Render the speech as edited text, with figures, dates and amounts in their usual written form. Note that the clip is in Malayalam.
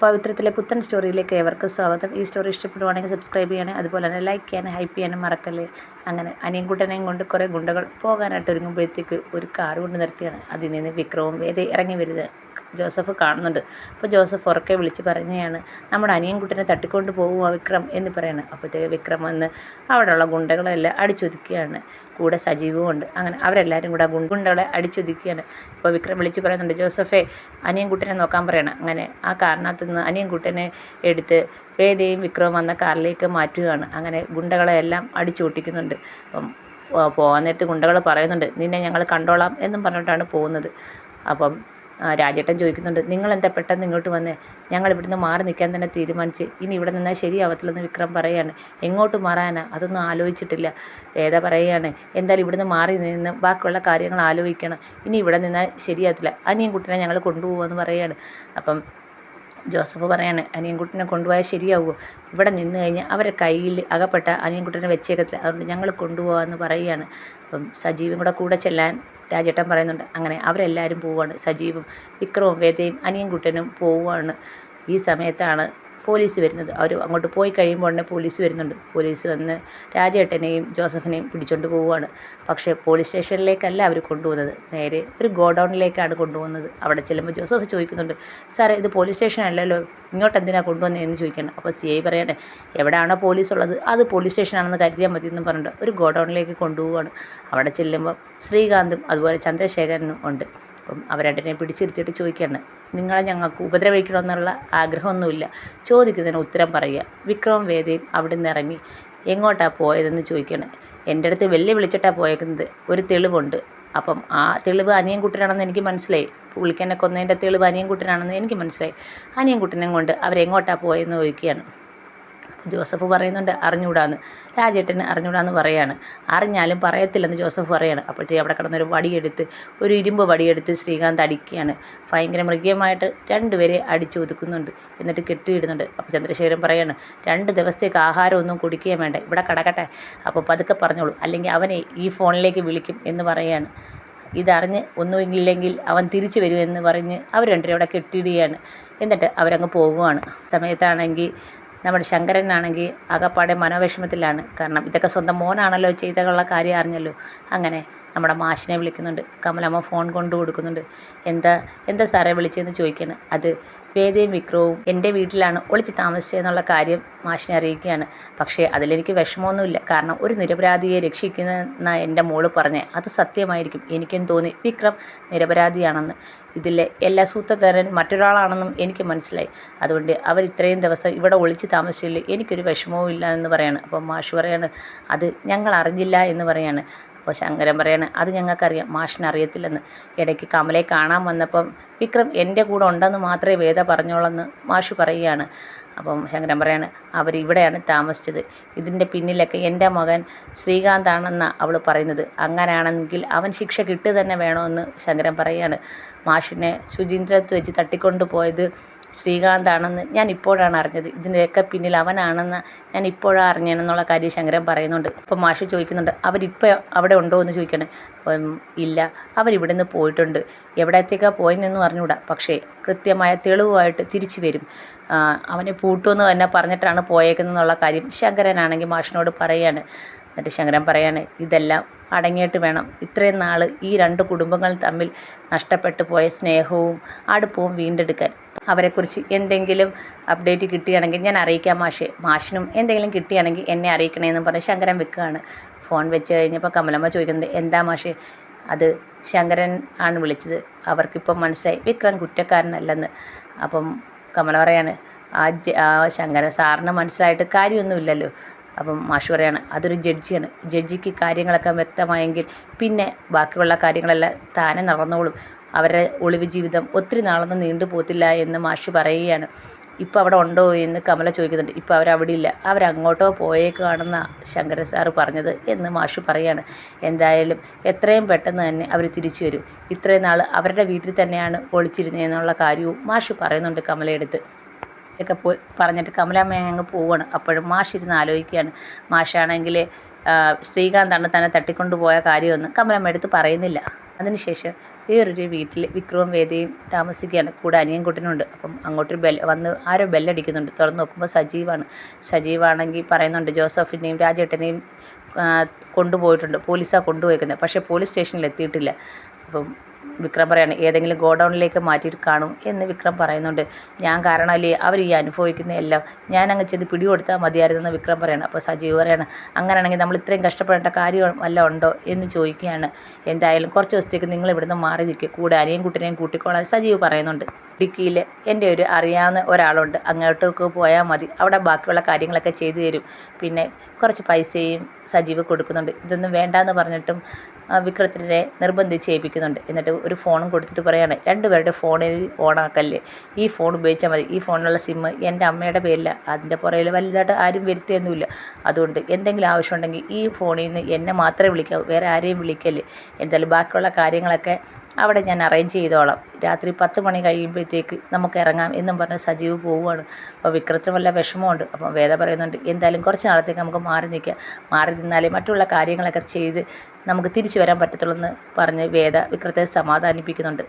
പവിത്രത്തിലെ പുത്തൻ സ്റ്റോറിയിലേക്ക് ഏവർക്കും സ്വാഗതം. ഈ സ്റ്റോറി ഇഷ്ടപ്പെടുവാണെങ്കിൽ സബ്സ്ക്രൈബ് ചെയ്യാനും അതുപോലെ തന്നെ ലൈക്ക് ചെയ്യാനും ഹൈപ്പ് ചെയ്യാനും മറക്കല്ലേ. അങ്ങനെ അനിയൻകുട്ടനെയും കൊണ്ട് കുറേ ഗുണ്ടകൾ പോകാനായിട്ട് ഒരുങ്ങുമ്പോഴത്തേക്ക് ഒരു കാർ കൊണ്ട് നിർത്തിയാണ്. അതിൽ നിന്ന് വിക്രവും വേദ ഇറങ്ങി വരുന്നത് ജോസഫ് കാണുന്നുണ്ട്. അപ്പോൾ ജോസഫ് ഉറക്കെ വിളിച്ച് പറയുകയാണ്, നമ്മുടെ അനിയൻകുട്ടനെ തട്ടിക്കൊണ്ട് പോകുക വിക്രം എന്ന് പറയാണ്. അപ്പോഴത്തേക്ക് വിക്രം വന്ന് അവിടെയുള്ള ഗുണ്ടകളെല്ലാം അടിച്ചൊതുക്കുകയാണ്. കൂടെ സജീവും ഉണ്ട്. അങ്ങനെ അവരെല്ലാവരും കൂടെ ഗുണ്ടകളെ അടിച്ചൊതുക്കുകയാണ്. അപ്പോൾ വിക്രം വിളിച്ച് പറയുന്നുണ്ട്, ജോസഫെ അനിയൻകുട്ടനെ നോക്കാൻ പറയണം. അങ്ങനെ ആ കാറിനകത്ത് നിന്ന് അനിയൻകുട്ടനെ എടുത്ത് വേദയും വിക്രവും വന്ന കാറിലേക്ക് മാറ്റുകയാണ്. അങ്ങനെ ഗുണ്ടകളെ എല്ലാം അടിച്ചോട്ടിക്കുന്നുണ്ട്. അപ്പം പോകാൻ നേരത്ത് ഗുണ്ടകൾ പറയുന്നുണ്ട്, നിന്നെ ഞങ്ങൾ കണ്ടോളാം എന്നും പറഞ്ഞിട്ടാണ് പോകുന്നത്. അപ്പം രാജേട്ടൻ ചോദിക്കുന്നുണ്ട്, നിങ്ങളെന്താ പെട്ടെന്ന് ഇങ്ങോട്ട് വന്നേ? ഞങ്ങൾ ഇവിടുന്ന് മാറി നിൽക്കാൻ തന്നെ തീരുമാനിച്ച്. ഇനി ഇവിടെ നിന്നാൽ ശരിയാവത്തില്ലെന്ന് വിക്രം പറയുകയാണ്. എങ്ങോട്ട് മാറാനാ? അതൊന്നും ആലോചിച്ചിട്ടില്ല. വേദ പറയുകയാണ്, എന്തായാലും ഇവിടുന്ന് മാറി നിന്ന് ബാക്കിയുള്ള കാര്യങ്ങൾ ആലോചിക്കണം. ഇനി ഇവിടെ നിന്നാൽ ശരിയാകത്തില്ല. അനിയൻകുട്ടനെ ഞങ്ങൾ കൊണ്ടുപോകുമെന്ന് പറയുകയാണ്. അപ്പം ജോസഫ് പറയാണ്, അനിയൻകുട്ടനെ കൊണ്ടുപോയാൽ ശരിയാവുമോ? ഇവിടെ നിന്ന് കഴിഞ്ഞാൽ അവരെ കയ്യിൽ അകപ്പെട്ട അനിയൻകുട്ടനെ വെച്ചേക്കത്തില്ല. അതുകൊണ്ട് ഞങ്ങൾ കൊണ്ടുപോകാമെന്ന് പറയുകയാണ്. അപ്പം സജീവും കൂടെ ചെല്ലാൻ രാജേട്ടൻ പറയുന്നുണ്ട്. അങ്ങനെ അവരെല്ലാവരും പോവുകയാണ്. സജീവും വിക്രവും വേദയും അനിയൻകുട്ടനും പോവുകയാണ്. ഈ സമയത്താണ് പോലീസ് വരുന്നത്. അവർ അങ്ങോട്ട് പോയി കഴിയുമ്പോൾ തന്നെ പോലീസ് വരുന്നുണ്ട്. പോലീസ് വന്ന് രാജേട്ടനെയും ജോസഫിനെയും പിടിച്ചുകൊണ്ട് പോവുകയാണ്. പക്ഷേ പോലീസ് സ്റ്റേഷനിലേക്കല്ല അവർ കൊണ്ടുപോകുന്നത്, നേരെ ഒരു ഗോഡൗണിലേക്കാണ് കൊണ്ടുപോകുന്നത്. അവിടെ ചെല്ലുമ്പോൾ ജോസഫ് ചോദിക്കുന്നുണ്ട്, സാറേ ഇത് പോലീസ് സ്റ്റേഷൻ അല്ലല്ലോ, ഇങ്ങോട്ട് എന്തിനാണ് കൊണ്ടുവന്നതെന്ന് ചോദിക്കണം. അപ്പോൾ CI പറയണേ, എവിടെയാണോ പോലീസ് ഉള്ളത് അത് പോലീസ് സ്റ്റേഷനാണെന്ന് കരുതിയാൽ മതി എന്ന് പറഞ്ഞിട്ട് ഒരു ഗോഡൗണിലേക്ക് കൊണ്ടുപോവുകയാണ്. അവിടെ ചെല്ലുമ്പോൾ ശ്രീകാന്തും അതുപോലെ ചന്ദ്രശേഖരനും ഉണ്ട്. അപ്പം അവർ രണ്ടിനെ പിടിച്ചിരുത്തിയിട്ട് ചോദിക്കുകയാണ്, നിങ്ങളെ ഞങ്ങൾക്ക് ഉപദ്രവിക്കണമെന്നുള്ള ആഗ്രഹമൊന്നുമില്ല, ചോദിക്കുന്നതിന് ഉത്തരം പറയുക. വിക്രവും വേദയും അവിടെ നിന്ന് ഇറങ്ങി എങ്ങോട്ടാണ് പോയതെന്ന് ചോദിക്കുകയാണ്. എൻ്റെ അടുത്ത് വിളിച്ചിട്ടാണ് പോയേക്കുന്നത്, ഒരു തെളിവുണ്ട്. അപ്പം ആ തെളിവ് അനിയൻകുട്ടനാണെന്ന് എനിക്ക് മനസ്സിലായി. പുള്ളിക്കെന്നെ കൊന്നതിൻ്റെ തെളിവ് അനിയൻകുട്ടനാണെന്ന് എനിക്ക് മനസ്സിലായി. അനിയൻകുട്ടനെ കൊണ്ട് അവരെങ്ങോട്ടാണ് പോയതെന്ന് ചോദിക്കുകയാണ്. ജോസഫ് പറയുന്നുണ്ട്, അറിഞ്ഞൂടാന്ന്. രാജേട്ടന് അറിഞ്ഞൂടാന്ന് പറയാണ്. അറിഞ്ഞാലും പറയത്തില്ലെന്ന് ജോസഫ് പറയാണ്. അപ്പോഴത്തേക്ക് അവിടെ കിടന്നൊരു വടിയെടുത്ത്, ഒരു ഇരുമ്പ് വടിയെടുത്ത് ശ്രീകാന്ത് അടിക്കുകയാണ്. ഭയങ്കര മൃഗീയമായിട്ട് രണ്ടുപേരെ അടിച്ചൊതുക്കുന്നുണ്ട്. എന്നിട്ട് കെട്ടിയിടുന്നുണ്ട്. അപ്പോൾ ചന്ദ്രശേഖരൻ പറയാണ്, 2 ദിവസത്തേക്ക് ആഹാരമൊന്നും കുടിക്കുകയും വേണ്ട, ഇവിടെ കിടക്കട്ടെ, അപ്പോൾ പതുക്കെ പറഞ്ഞോളൂ, അല്ലെങ്കിൽ അവനെ ഈ ഫോണിലേക്ക് വിളിക്കും എന്ന് പറയാണ്. ഇതറിഞ്ഞ് ഒന്നുമില്ലെങ്കിൽ അവൻ തിരിച്ചു വരുമെന്ന് പറഞ്ഞ് അവർ രണ്ടുപേരും അവിടെ കെട്ടിയിടുകയാണ്. എന്നിട്ട് അവരങ്ങ് പോകുകയാണ്. സമയത്താണെങ്കിൽ നമ്മുടെ ശങ്കരനാണെങ്കിൽ ആകപ്പാടെ മനോവിഷമത്തിലാണ്. കാരണം ഇതൊക്കെ സ്വന്തം മോനാണല്ലോ ചെയ്തുള്ള കാര്യം അറിഞ്ഞല്ലോ. അങ്ങനെ നമ്മുടെ മാഷിനെ വിളിക്കുന്നുണ്ട്. കമലമ്മ ഫോൺ കൊണ്ടു കൊടുക്കുന്നുണ്ട്. എന്താ സാറേ വിളിച്ചതെന്ന് ചോദിക്കുകയാണ്. അത് വേദയും വിക്രവും എൻ്റെ വീട്ടിലാണ് ഒളിച്ച് താമസിച്ചതെന്നുള്ള കാര്യം മാഷിനെ അറിയിക്കുകയാണ്. പക്ഷേ അതിലെനിക്ക് വിഷമമൊന്നുമില്ല. കാരണം ഒരു നിരപരാധിയെ രക്ഷിക്കുന്ന എൻ്റെ മോള് പറഞ്ഞേ അത് സത്യമായിരിക്കും. എനിക്കും തോന്നി വിക്രം നിരപരാധിയാണെന്ന്. ഇതിലെ എല്ലാ സൂത്രധാരൻ മറ്റൊരാളാണെന്നും എനിക്ക് മനസ്സിലായി. അതുകൊണ്ട് അവർ ഇത്രയും ദിവസം ഇവിടെ ഒളിച്ച് താമസിച്ചില്ല, എനിക്കൊരു വിഷമവും ഇല്ല എന്ന് പറയാണ്. അപ്പോൾ മാഷ് പറയാണ്, അത് ഞങ്ങൾ അറിഞ്ഞില്ല എന്ന് പറയാണ്. അപ്പോൾ ശങ്കരൻ പറയാണ്, അത് ഞങ്ങൾക്കറിയാം, മാഷിന് അറിയത്തില്ലെന്ന്. ഇടയ്ക്ക് കമലയെ കാണാൻ വന്നപ്പം വിക്രം എൻ്റെ കൂടെ ഉണ്ടെന്ന് മാത്രമേ വേദ പറഞ്ഞോളെന്ന് മാഷ് പറയുകയാണ്. അപ്പം ശങ്കരൻ പറയാണ്, അവരിവിടെയാണ് താമസിച്ചത്, ഇതിൻ്റെ പിന്നിലൊക്കെ എൻ്റെ മകൻ ശ്രീകാന്താണെന്നാണ് അവൾ പറയുന്നത്. അങ്ങനെയാണെങ്കിൽ അവൻ ശിക്ഷ കിട്ടുക തന്നെ വേണമെന്ന് ശങ്കരൻ പറയുകയാണ്. മാഷിനെ ശുചീന്ദ്രത്ത് വെച്ച് തട്ടിക്കൊണ്ട് പോയത് ശ്രീകാന്താണെന്ന് ഞാൻ ഇപ്പോഴാണ് അറിഞ്ഞത്. ഇതിൻ്റെയൊക്കെ പിന്നിൽ അവനാണെന്ന് ഞാൻ ഇപ്പോഴാണ് അറിഞ്ഞതെന്നുള്ള കാര്യം ശങ്കരൻ പറയുന്നുണ്ട്. അപ്പം മാഷ് ചോദിക്കുന്നുണ്ട്, അവരിപ്പോൾ അവിടെ ഉണ്ടോ എന്ന് ചോദിക്കണേ. അപ്പം ഇല്ല, അവരിവിടുന്ന് പോയിട്ടുണ്ട്. എവിടത്തേക്കാണ് പോയെന്നൊന്നും അറിഞ്ഞൂടാ, പക്ഷേ കൃത്യമായ തെളിവുമായിട്ട് തിരിച്ചു വരും. അവനെ പൂട്ടുമെന്ന് തന്നെ പറഞ്ഞിട്ടാണ് പോയേക്കുന്നതെന്നുള്ള കാര്യം ശങ്കരനാണെങ്കിൽ മാഷിനോട് പറയാണ്. എന്നിട്ട് ശങ്കരൻ പറയാണ്, ഇതെല്ലാം അടങ്ങിയിട്ട് വേണം ഇത്രയും നാൾ ഈ 2 കുടുംബങ്ങൾ തമ്മിൽ നഷ്ടപ്പെട്ടു പോയ സ്നേഹവും അടുപ്പവും വീണ്ടെടുക്കാൻ. അവരെക്കുറിച്ച് എന്തെങ്കിലും അപ്ഡേറ്റ് കിട്ടുകയാണെങ്കിൽ ഞാൻ അറിയിക്കാം മാഷിനും എന്തെങ്കിലും കിട്ടുകയാണെങ്കിൽ എന്നെ അറിയിക്കണമെന്ന് പറഞ്ഞ് ശങ്കരൻ വെക്കുകയാണ്. ഫോൺ വെച്ച് കഴിഞ്ഞപ്പോൾ കമലമ്മ ചോദിക്കുന്നുണ്ട്, എന്താ മാഷേ? അത് ശങ്കരൻ ആണ് വിളിച്ചത്, അവർക്കിപ്പം മനസ്സിലായി വിക്രം കുറ്റക്കാരനല്ലെന്ന്. അപ്പം കമല പറയാണ്, ആ ശങ്കരൻ സാറിന് മനസ്സിലായിട്ട് കാര്യമൊന്നുമില്ലല്ലോ. അപ്പം മാഷ് പറയാണ്, അതൊരു ജഡ്ജിയാണ്, ജഡ്ജിക്ക് കാര്യങ്ങളൊക്കെ വ്യക്തമായെങ്കിൽ പിന്നെ ബാക്കിയുള്ള കാര്യങ്ങളെല്ലാം താനെ നടന്നോളും. അവരുടെ ഒളിവ് ജീവിതം ഒത്തിരി നാളൊന്നും നീണ്ടു പോകത്തില്ല എന്ന് മാഷ് പറയുകയാണ്. ഇപ്പോൾ അവിടെ ഉണ്ടോ എന്ന് കമല ചോദിക്കുന്നുണ്ട്. ഇപ്പോൾ അവരവിടെ ഇല്ല, അവരങ്ങോട്ടോ പോയേക്കാണെന്നാണ് ശങ്കരൻ സാറ് പറഞ്ഞത് എന്ന് മാഷ് പറയാണ്. എന്തായാലും എത്രയും പെട്ടെന്ന് തന്നെ അവർ തിരിച്ചു വരും. ഇത്രയും നാൾ അവരുടെ വീട്ടിൽ തന്നെയാണ് ഒളിച്ചിരുന്നതെന്നുള്ള കാര്യവും മാഷ് പറയുന്നുണ്ട് കമലയെടുത്ത്. ഒക്കെ പോയി പറഞ്ഞിട്ട് കമലാമ്മ അങ്ങ് പോവുകയാണ്. അപ്പോഴും മാഷിരുന്ന് ആലോചിക്കുകയാണ്. മാഷാണെങ്കിൽ ശ്രീകാന്താണ് തന്നെ തട്ടിക്കൊണ്ടുപോയ കാര്യമൊന്നും കമലമ്മ എടുത്ത് പറയുന്നില്ല. അതിനുശേഷം വേറൊരു വീട്ടിൽ വിക്രവും വേദയും താമസിക്കുകയാണ്. കൂടെ അനിയൻകുട്ടനുണ്ട്. അപ്പം അങ്ങോട്ടൊരു വന്ന് ആരോ ബെല്ലടിക്കുന്നുണ്ട്. തുറന്ന് നോക്കുമ്പോൾ സജീവാണ്. സജീവാണെങ്കിൽ പറയുന്നുണ്ട് ജോസഫിനെയും രാജേട്ടനെയും കൊണ്ടുപോയിട്ടുണ്ട്, പോലീസാണ് കൊണ്ടുപോയിരിക്കുന്നത്. പക്ഷേ പോലീസ് സ്റ്റേഷനിൽ എത്തിയിട്ടില്ല. അപ്പം വിക്രം പറയാണ് ഏതെങ്കിലും ഗോഡൗണിലേക്ക് മാറ്റിയിട്ട് കാണും എന്ന് വിക്രം പറയുന്നുണ്ട്. ഞാൻ കാരണമല്ലേ അവർ ഈ അനുഭവിക്കുന്ന എല്ലാം, ഞാൻ അങ്ങ് ചെന്ന് പിടികൊടുത്താൽ മതിയായിരുന്നെന്ന് വിക്രം പറയാണ്. അപ്പോൾ സജീവ് പറയാണ് അങ്ങനെയാണെങ്കിൽ നമ്മൾ ഇത്രയും കഷ്ടപ്പെടേണ്ട കാര്യം വല്ല ഉണ്ടോ എന്ന് ചോദിക്കുകയാണ്. എന്തായാലും കുറച്ച് ദിവസത്തേക്ക് നിങ്ങൾ ഇവിടുന്ന് മാറി നിൽക്കുക, കൂടെ അനിയൻകുട്ടനെയും കൂട്ടിക്കോളാൻ സജീവ് പറയുന്നുണ്ട്. ഇടുക്കിയിൽ എൻ്റെ ഒരു അറിയാവുന്ന ഒരാളുണ്ട്, അങ്ങോട്ടേക്ക് പോയാൽ മതി, അവിടെ ബാക്കിയുള്ള കാര്യങ്ങളൊക്കെ ചെയ്തു തരും, പിന്നെ കുറച്ച് പൈസയും സജീവ് കൊടുക്കുന്നുണ്ട്. ഇതൊന്നും വേണ്ടാന്ന് പറഞ്ഞിട്ടും വിക്രത്തിനെ നിർബന്ധിച്ച് ഏൽപ്പിക്കുന്നുണ്ട്. എന്നിട്ട് ഒരു ഫോണും കൊടുത്തിട്ട് പറയാണ് രണ്ടുപേരുടെ ഫോണിൽ ഓണാക്കല്ലേ, ഈ ഫോൺ ഉപയോഗിച്ചാൽ മതി, ഈ ഫോണിലുള്ള സിമ്മ് എൻ്റെ അമ്മയുടെ പേരില്ല, അതിൻ്റെ പുറകിൽ വലുതായിട്ട് ആരും വരുത്തിയൊന്നുമില്ല, അതുകൊണ്ട് എന്തെങ്കിലും ആവശ്യമുണ്ടെങ്കിൽ ഈ ഫോണിൽ നിന്ന് എന്നെ മാത്രമേ വിളിക്കാവൂ, വേറെ ആരെയും വിളിക്കല്ലേ, എന്തായാലും ബാക്കിയുള്ള കാര്യങ്ങളൊക്കെ അവിടെ ഞാൻ അറേഞ്ച് ചെയ്തോളാം, രാത്രി 10 മണി കഴിയുമ്പോഴത്തേക്ക് നമുക്ക് ഇറങ്ങാം എന്നും പറഞ്ഞ് സജീവ് പോവുകയാണ്. അപ്പോൾ വിക്രത്തിന് വല്ല വിഷമമുണ്ട്. അപ്പം വേദ പറയുന്നുണ്ട് എന്തായാലും കുറച്ച് നാളത്തേക്ക് നമുക്ക് മാറി നിൽക്കാം, മാറി നിന്നാലേ മറ്റുള്ള കാര്യങ്ങളൊക്കെ ചെയ്ത് നമുക്ക് തിരിച്ചു വരാൻ പറ്റത്തുള്ളൂ എന്ന് പറഞ്ഞ് വേദ വിക്രത്തെ സമാധാനിപ്പിക്കുന്നുണ്ട്.